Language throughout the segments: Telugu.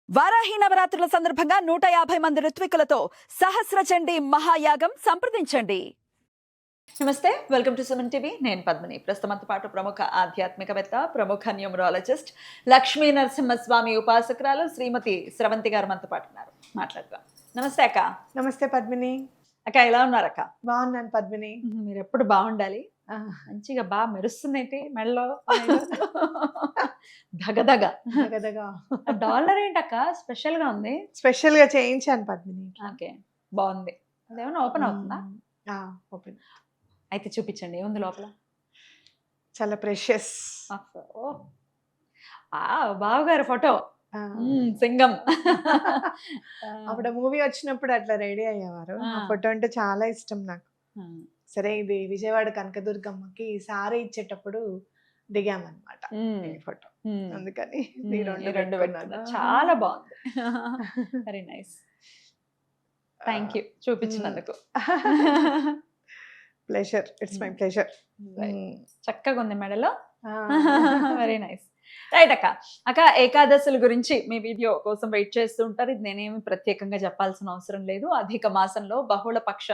వారాహి నవరాత్రుల సందర్భంగా 150 మంది ఋత్వికులతో సహస్ర చండీ మహాయాగం సంప్రదించండి. నమస్తే, వెల్కమ్ టు సుమన్ టీవీ. నేను పద్మిని. ప్రస్తుతంతో పాటు ప్రముఖ ఆధ్యాత్మికవేత్త, ప్రముఖ న్యూమరాలజిస్ట్, లక్ష్మీ నరసింహస్వామి ఉపాసకురాలు శ్రీమతి స్రవంతి గారు మనతో పాటు ఉన్నారు. మాట్లాడదాం. నమస్తే అక్క. నమస్తే పద్మిని. అక్క ఎలా ఉన్నారు అక్క? బాగున్నాను పద్మిని. మీరు ఎప్పుడు బాగుండాలి. మంచిగా బాగా మెరుస్తుందేంటి మెడలో దగదగ గదగా డాలర్ ఏంటక్క స్పెషల్ గా ఉంది? స్పెషల్ గా చేయించాను పద్మిని. ఓకే, బాగుంది. అదేమన్నా ఓపెన్ అవుతుందా? ఓపెన్ అయితే చూపించండి, ఏముంది లోపల. చాలా ప్రెషియస్. బావగారు ఫోటో, సింగం. అప్పుడు మూవీ వచ్చినప్పుడు అట్లా రెడీ అయ్యేవారు. ఆ ఫోటో అంటే చాలా ఇష్టం నాకు. సరే, ఇది విజయవాడ కనకదుర్గమ్మకి సారీ ఇచ్చేటప్పుడు దిగామన్నమాట ఫోటో. అందుకని రెండు చాలా బాగుంది. Very nice. థ్యాంక్ యూ చూపించినందుకు. Pleasure, it's my pleasure. చక్కగా ఉంది మెడలో. Very nice. రైట్ అక్క. అక్క, ఏకాదశుల గురించి మీ వీడియో కోసం వెయిట్ చేస్తూ ఉంటారు. ఇది నేనేమి ప్రత్యేకంగా చెప్పాల్సిన అవసరం లేదు. అధిక మాసంలో బహుళ పక్ష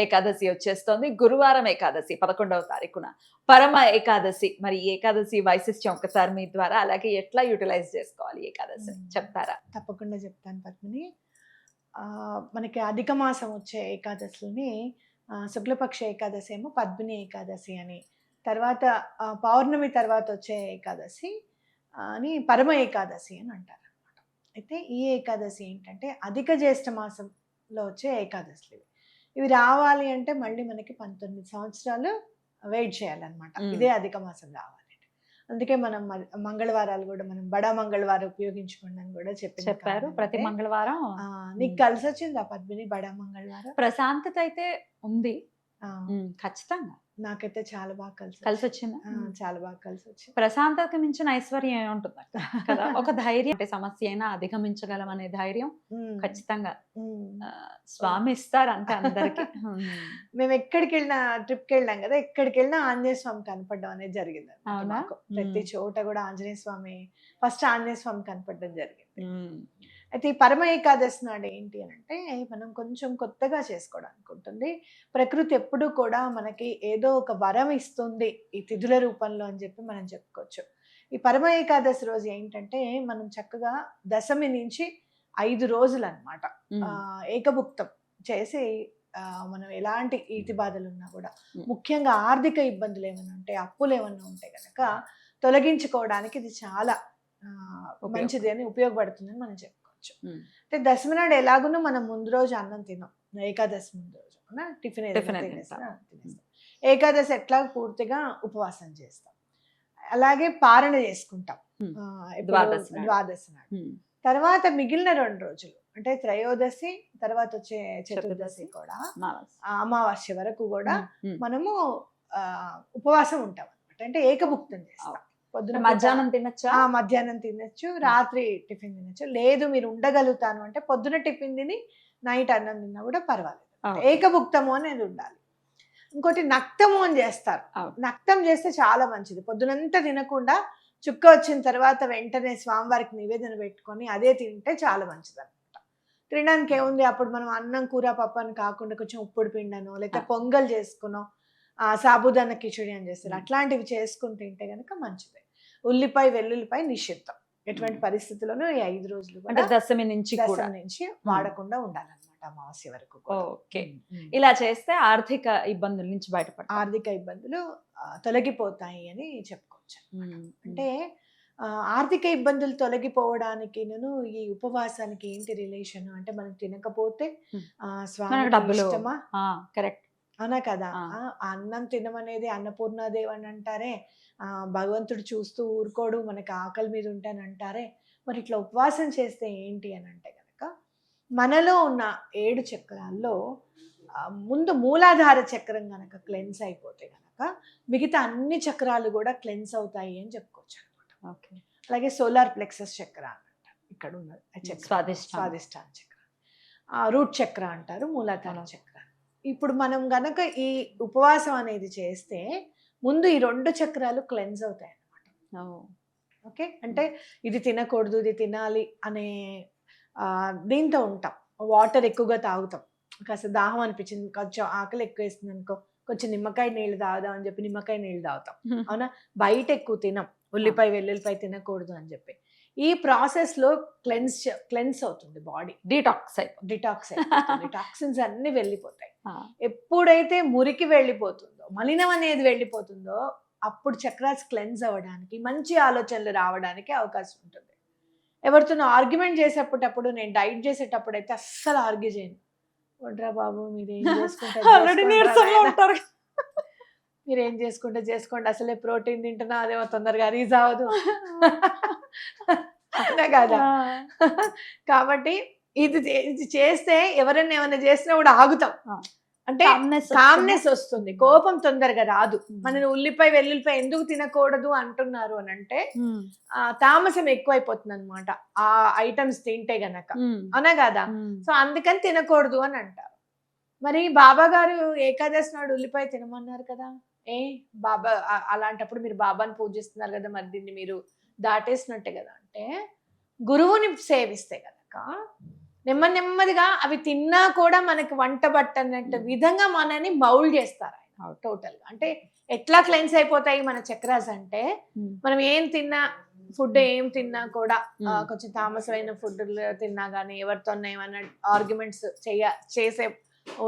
ఏకాదశి వచ్చేస్తోంది. గురువారం ఏకాదశి 11వ తారీఖున పరమ ఏకాదశి. మరి ఈ ఏకాదశి వైశిష్ట్యం ఒకసారి మీ ద్వారా, అలాగే ఎట్లా యూటిలైజ్ చేసుకోవాలి ఏకాదశి చెప్తారా? తప్పకుండా చెప్తాను పద్మిని. మనకి అధిక మాసం వచ్చే ఏకాదశుల్ని శుక్లపక్ష ఏకాదశి ఏమో పద్మిని ఏకాదశి అని, తర్వాత పౌర్ణమి తర్వాత వచ్చే ఏకాదశి అని పరమ ఏకాదశి అని అంటారు అనమాట. అయితే ఈ ఏకాదశి ఏంటంటే అధిక జ్యేష్ఠ మాసంలో వచ్చే ఏకాదశులు. ఇవి రావాలి అంటే మళ్ళీ మనకి 19 సంవత్సరాలు వెయిట్ చేయాలన్నమాట. ఇదే అధిక మాసం రావాలి. అందుకే మనం మంగళవారాలు కూడా మనం బడా మంగళవారం ఉపయోగించుకోండి అని కూడా చెప్పారు. ప్రతి మంగళవారం నీకు కలిసి వచ్చింది ఆ పద్మిని బడా మంగళవారం? ప్రశాంతత అయితే ఉంది ఖచ్చితంగా. నాకైతే చాలా బాగా కలిసి వచ్చింది. చాలా బాగా కలిసి వచ్చింది. ప్రశాంతతకు మించిన ఐశ్వర్యం ఏముంటుంది కదా. ఒక ధైర్యం, అంటే సమస్య అయినా అధిగమించగలం అనే ధైర్యం ఖచ్చితంగా స్వామి ఇస్తారు అంటే అందరికి. మేము ఎక్కడికి వెళ్ళినా, ట్రిప్కి వెళ్ళాం కదా, ఎక్కడికి వెళ్ళినా ఆంజనేయ స్వామి కనపడడం అనేది జరిగింది. ప్రతి చోట కూడా ఆంజనేయ స్వామి, ఫస్ట్ ఆంజనేయ స్వామి కనపడడం జరిగింది. అయితే ఈ పరమ ఏకాదశి నాడు ఏంటి అని అంటే మనం కొంచెం కొత్తగా చేసుకోవడానికి ఉంటుంది. ప్రకృతి ఎప్పుడూ కూడా మనకి ఏదో ఒక వరం ఇస్తుంది ఈ తిథుల రూపంలో అని చెప్పి మనం చెప్పుకోవచ్చు. ఈ పరమ ఏకాదశి రోజు ఏంటంటే మనం చక్కగా దశమి నుంచి 5 రోజులు అన్నమాట ఏకభుక్తం చేసి మనం ఎలాంటి ఈతి బాధలు ఉన్నా కూడా, ముఖ్యంగా ఆర్థిక ఇబ్బందులు ఏమైనా ఉంటే, అప్పులు ఏమైనా ఉంటే కనుక తొలగించుకోవడానికి ఇది చాలా మంచిది అని ఉపయోగపడుతుందని మనం చెప్పుకోవచ్చు. అంటే దశమి నాడు ఎలాగునో మనం ముందు రోజు అన్నం తినాం, ఏకాదశి ముందు రోజు టిఫిన్ తినేస్తాం. ఏకాదశి ఎట్లా పూర్తిగా ఉపవాసం చేస్తాం, అలాగే పారణ చేసుకుంటాం ద్వాదశి నాడు. తర్వాత మిగిలిన 2 రోజులు అంటే త్రయోదశి తర్వాత వచ్చే చతుర్దశి కూడా అమావాస్య వరకు కూడా మనము ఉపవాసం ఉంటాం అనమాట. అంటే ఏకభుక్తం చేస్తాం. పొద్దున మధ్యాహ్నం తినొచ్చా? మధ్యాహ్నం తినొచ్చు, రాత్రి టిఫిన్ తినొచ్చు. లేదు మీరు ఉండగలుగుతాను అంటే పొద్దున టిఫిన్ తిని నైట్ అన్నం తిన్నా కూడా పర్వాలేదు. ఏకభుక్తము అనేది ఉండాలి. ఇంకోటి నక్తము అని చేస్తారు. నక్తం చేస్తే చాలా మంచిది. పొద్దునంతా తినకుండా చుక్క వచ్చిన తర్వాత వెంటనే స్వామివారికి నివేదన పెట్టుకొని అదే తింటే చాలా మంచిది అనమాట. తినడానికి ఏముంది, అప్పుడు మనం అన్నం కూర పప్పు అని కాకుండా కొంచెం ఉప్పుడు పిండనో లేకపోతే పొంగల్ చేసుకునో, సాబుదాన కిచడి అని చేస్తారు, అట్లాంటివి చేసుకుని తింటే కనుక మంచిది. ఉల్లిపాయ వెల్లుల్లిపాయ నిషిద్ధం. ఎటువంటి పరిస్థితుల్లోనూ ఈ 5 రోజులు అంటే దశమి నుంచి వాడకుండా ఉండాలన్నమాట, అమావాస్య వరకు. ఓకే, ఇలా చేస్తే ఆర్థిక ఇబ్బందుల నుంచి బయటపడతాం. ఆర్థిక ఇబ్బందులు తొలగిపోతాయి అని చెప్పుకోవచ్చు. అంటే ఆర్థిక ఇబ్బందులు తొలగిపోవడానికి ఈ ఉపవాసానికి ఏంటి రిలేషన్ అంటే, మనం తినకపోతే స్వామి డబ్బులు ఇష్టమా? కరెక్ట్ అవునా కదా. అన్నం తినమనేది అన్నపూర్ణాదేవి అని అంటారే, భగవంతుడు చూస్తూ ఊరుకోడు, మనకి ఆకలి మీద ఉంటాను అంటారే. మరి ఇట్లా ఉపవాసం చేస్తే ఏంటి అని అంటే కనుక, మనలో ఉన్న 7 చక్రాల్లో ముందు మూలాధార చక్రం కనుక క్లెన్స్ అయిపోతే కనుక మిగతా అన్ని చక్రాలు కూడా క్లెన్స్ అవుతాయి అని చెప్పుకోవచ్చు అనమాట. అలాగే సోలార్ ప్లెక్సస్ చక్ర అంటారు, ఇక్కడ ఉన్నది స్వాదిష్టాన చక్ర, రూట్ చక్ర అంటారు, మూలాధార చక్ర. ఇప్పుడు మనం గనక ఈ ఉపవాసం అనేది చేస్తే ముందు ఈ 2 చక్రాలు క్లెన్స్ అవుతాయి అన్నమాట. ఓకే, అంటే ఇది తినకూడదు ఇది తినాలి అనే దీంతో ఉంటాం, వాటర్ ఎక్కువగా తాగుతాం. కాస్త దాహం అనిపించింది, కొంచెం ఆకలి ఎక్కువ వేస్తుంది అనుకో, కొంచెం నిమ్మకాయ నీళ్ళు తాగుదాం అని చెప్పి నిమ్మకాయ నీళ్ళు తాగుతాం. అవునా, బయట ఎక్కువ తినం, ఉల్లిపాయ వెల్లుల్లిపాయ తినకూడదు అని చెప్పి. ఈ ప్రాసెస్ లో క్లెన్స్ అవుతుంది బాడీ, డిటాక్స్ అయిపోతుంది, టాక్సిన్స్ అన్ని వెళ్ళిపోతాయి. ఎప్పుడైతే మురికి వెళ్ళిపోతుందో, మలినం అనేది వెళ్ళిపోతుందో, అప్పుడు చక్రాస్ క్లెన్స్ అవ్వడానికి, మంచి ఆలోచనలు రావడానికి అవకాశం ఉంటుంది. ఎవరితో ఆర్గ్యుమెంట్ చేసేటప్పుడు, నేను డైట్ చేసేటప్పుడు అయితే అస్సలు ఆర్గ్యూ చేయను. వడ్రా బాబు మీరేం మీరేం చేసుకుంటే చేసుకోండి, అసలే ప్రోటీన్ తింటున్నా, అదేమో తొందరగా రీజ్ అవ్వదు అవునా కదా. కాబట్టి ఇది చేస్తే ఎవరైనా ఏమైనా చేసినా కూడా ఆగుతాం, అంటే కామ్నెస్ వస్తుంది, కోపం తొందరగా రాదు. మన ఉల్లిపాయ వెల్లుల్లిపాయ ఎందుకు తినకూడదు అంటున్నారు అని అంటే తామసం ఎక్కువైపోతుంది అనమాట ఆ ఐటమ్స్ తింటే గనక, అవునా కదా. సో అందుకని తినకూడదు అని అంటారు. మరి బాబా గారు ఏకాదశి నాడు ఉల్లిపాయ తినమన్నారు కదా, బాబా అలాంటప్పుడు మీరు బాబాని పూజిస్తున్నారు కదా, మరి దీన్ని మీరు దాటేసినట్టే కదా. అంటే గురువుని సేవిస్తే కనుక నెమ్మదిగా అవి తిన్నా కూడా మనకి వంట పట్టనట్టు విధంగా మనని మౌల్డ్ చేస్తారు ఆయన టోటల్ గా. అంటే ఎట్లా క్లెన్స్ అయిపోతాయి మన చక్రాస్ అంటే, మనం ఏం తిన్నా, ఫుడ్ ఏం తిన్నా కూడా కొంచెం తామసమైన ఫుడ్ తిన్నా గానీ, ఎవరితో ఏమన్నా ఆర్గ్యుమెంట్స్ చేసే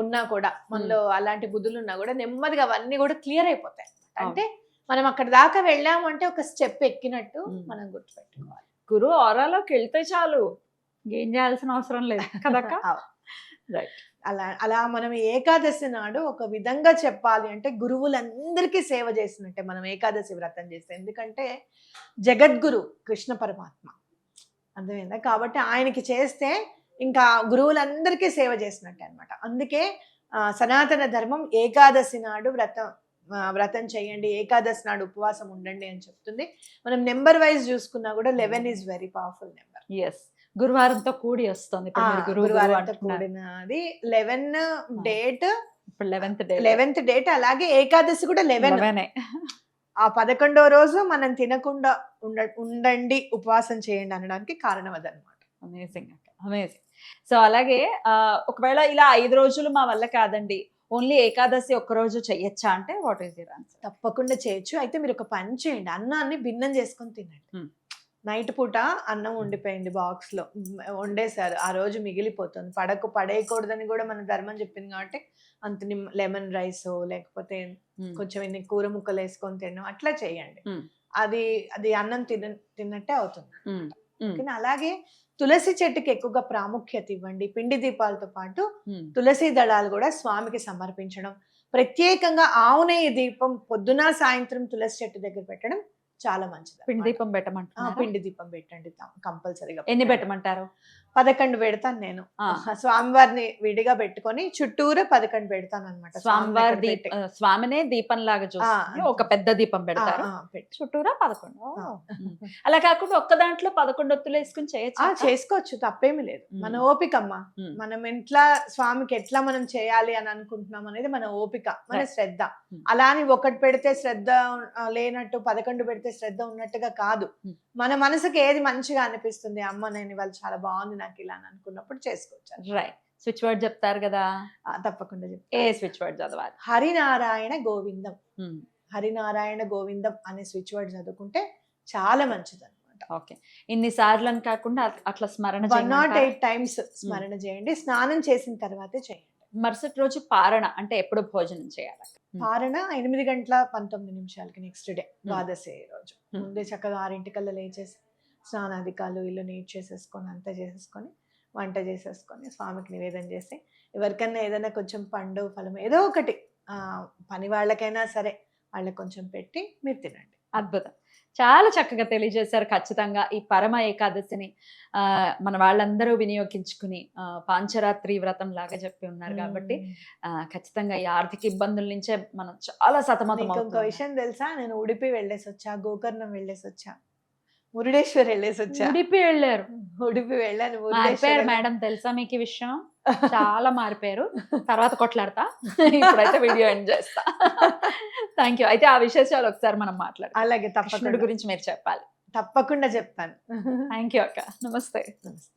ఉన్నా కూడా, మనలో అలాంటి బుద్ధులు ఉన్నా కూడా నెమ్మదిగా అవన్నీ కూడా క్లియర్ అయిపోతాయి. అంటే మనం అక్కడ దాకా వెళ్ళాము అంటే ఒక స్టెప్ ఎక్కినట్టు మనం గుర్తుపెట్టుకోవాలి. గురువు ఆరాలోకి వెళ్తే చాలు, ఏం చేయాల్సిన అవసరం లేదు కదక్క. రైట్. అలా మనం ఏకాదశి నాడు ఒక విధంగా చెప్పాలి అంటే గురువులందరికీ సేవ చేసినట్టే మనం ఏకాదశి వ్రతం చేస్తే. ఎందుకంటే జగద్గురు కృష్ణ పరమాత్మ, అర్థమైందా. కాబట్టి ఆయనకి చేస్తే ఇంకా గురువులందరికీ సేవ చేసినట్టే అనమాట. అందుకే సనాతన ధర్మం ఏకాదశి నాడు వ్రతం చేయండి, ఏకాదశి నాడు ఉపవాసం ఉండండి అని చెప్తుంది. మనం నెంబర్ వైజ్ చూసుకున్నా కూడా 11 is very powerful number. Yes, గురువారంతో కూడి వస్తుంది. గురువారంతో కూడినది 11 డేట్, ఇప్పుడు 11th డేట్. అలాగే ఏకాదశి కూడా 11. ఆ 11వ రోజు మనం తినకుండా ఉండండి, ఉపవాసం చేయండి అనడానికి కారణం అదనమాట. అమేజింగ్ అక్క, అమేజింగ్. సో అలాగే ఒకవేళ ఇలా 5 రోజులు మా వల్ల కాదండి, ఓన్లీ ఏకాదశి ఒక్క రోజు చెయ్యొచ్చా అంటే వాట్ ఈస్ యువర్ ఆన్సర్? తప్పకుండా చేయొచ్చు. అయితే మీరు ఒక పని చేయండి, అన్నాన్ని భిన్నం చేసుకొని తినండి. నైట్ పూట అన్నం ఉండిపోయింది, బాక్స్ లో వండేశారు, ఆ రోజు మిగిలిపోతుంది, పడేయకూడదని కూడా మన ధర్మం చెప్పింది. కాబట్టి అంత లెమన్ రైస్ లేకపోతే కొంచెం ఇన్ని కూర ముక్కలు వేసుకొని తినడం అట్లా చేయండి. అది అన్నం తిన్నట్టే అవుతుంది. అలాగే తులసి చెట్టుకి ఎక్కువగా ప్రాముఖ్యత ఇవ్వండి. పిండి దీపాలతో పాటు తులసి దళాలు కూడా స్వామికి సమర్పించడం, ప్రత్యేకంగా ఆవు నెయ్యి దీపం పొద్దున సాయంత్రం తులసి చెట్టు దగ్గర పెట్టడం చాలా మంచిది. పిండి దీపం పెట్టమంటారు? పిండి దీపం పెట్టండి కంపల్సరీగా. ఎన్ని పెట్టమంటారు? 11 పెడతాను నేను. స్వామివారిని విడిగా పెట్టుకొని చుట్టూరా 11 పెడతాను అనమాట. స్వామినే దీపం లాగా చూసి ఒక పెద్ద దీపం పెడతారు, చుట్టూరా 11. అలా కాకుండా ఒక్క దాంట్లో 11 ఒత్తులు వేసుకుని చేసుకోవచ్చు, తప్పేమి లేదు. మన ఓపికమ్మా, మనం ఎట్లా స్వామికి ఎట్లా మనం చేయాలి అని అనుకుంటున్నాం అనేది మన ఓపిక, మన శ్రద్ధ. అలా అని ఒకటి పెడితే శ్రద్ధ లేనట్టు, 11 పెడితే శ్రద్ధ ఉన్నట్టుగా కాదు. మన మనసుకి ఏది మంచిగా అనిపిస్తుంది, అమ్మ నేను ఇవాళ చాలా బాగుంది నాకు ఇలా అనుకున్నప్పుడు చేసుకోవచ్చు. రైట్. స్విచ్ వర్డ్ చెప్తారు కదా? తప్పకుండా చెప్తాను. ఏ స్విచ్ వర్డ్ చదవాలి? హరినారాయణ గోవిందం. హరినారాయణ గోవిందం అనే స్విచ్ వర్డ్ చదువుకుంటే చాలా మంచిది అనమాట. ఓకే. ఇన్ని సార్లు అని కాకుండా అట్లా స్మరణ 108 టైమ్స్ స్మరణ చేయండి. స్నానం చేసిన తర్వాతే చేయండి. మరుసటి రోజు పారణ అంటే ఎప్పుడు భోజనం చేయాలి? పారణ 8:19 నెక్స్ట్ డే ద్వాదశి రోజు. ముందే చక్కగా 6 లేచేసి స్నానాధికాలు ఇల్లు నీట్ చేసేసుకొని అంతా చేసేసుకొని వంట చేసేసుకొని స్వామికి నివేదన చేసి, ఎవరికైనా ఏదైనా కొంచెం పండు ఫలం ఏదో ఒకటి పని వాళ్ళకైనా సరే వాళ్ళకి కొంచెం పెట్టి మీరు తినండి. అద్భుతం, చాలా చక్కగా తెలియజేశారు. ఖచ్చితంగా ఈ పరమ ఏకాదశిని మన వాళ్ళందరూ వినియోగించుకుని పాంచరాత్రి వ్రతం లాగా చెప్పి ఉన్నారు. కాబట్టి ఖచ్చితంగా ఈ ఆర్థిక ఇబ్బందుల నుంచే మనం చాలా సతమతం. ఇంకొక విషయం తెలుసా, నేను ఉడిపి వెళ్ళేసి వచ్చా, గోకర్ణం వెళ్ళేసి వచ్చా, మురుడేశ్వర్ వెళ్ళేసి వచ్చా. ఉడిపి వెళ్ళారు? ఉడిపి వెళ్ళాను. మారిపోయారు మేడం, తెలుసా మీకు ఈ విషయం? చాలా మారిపోయారు. తర్వాత కొట్లాడతా, ఇప్పుడైతే వీడియో ఎండ్ చేస్తా. Thank you. అయితే ఆ విశేషాలు ఒకసారి మనం మాట్లాడాలి. అలాగే, తప్పకుండా గురించి మీరు చెప్పాలి. తప్పకుండా చెప్తాను. థ్యాంక్ యూ అక్క. నమస్తే. నమస్తే.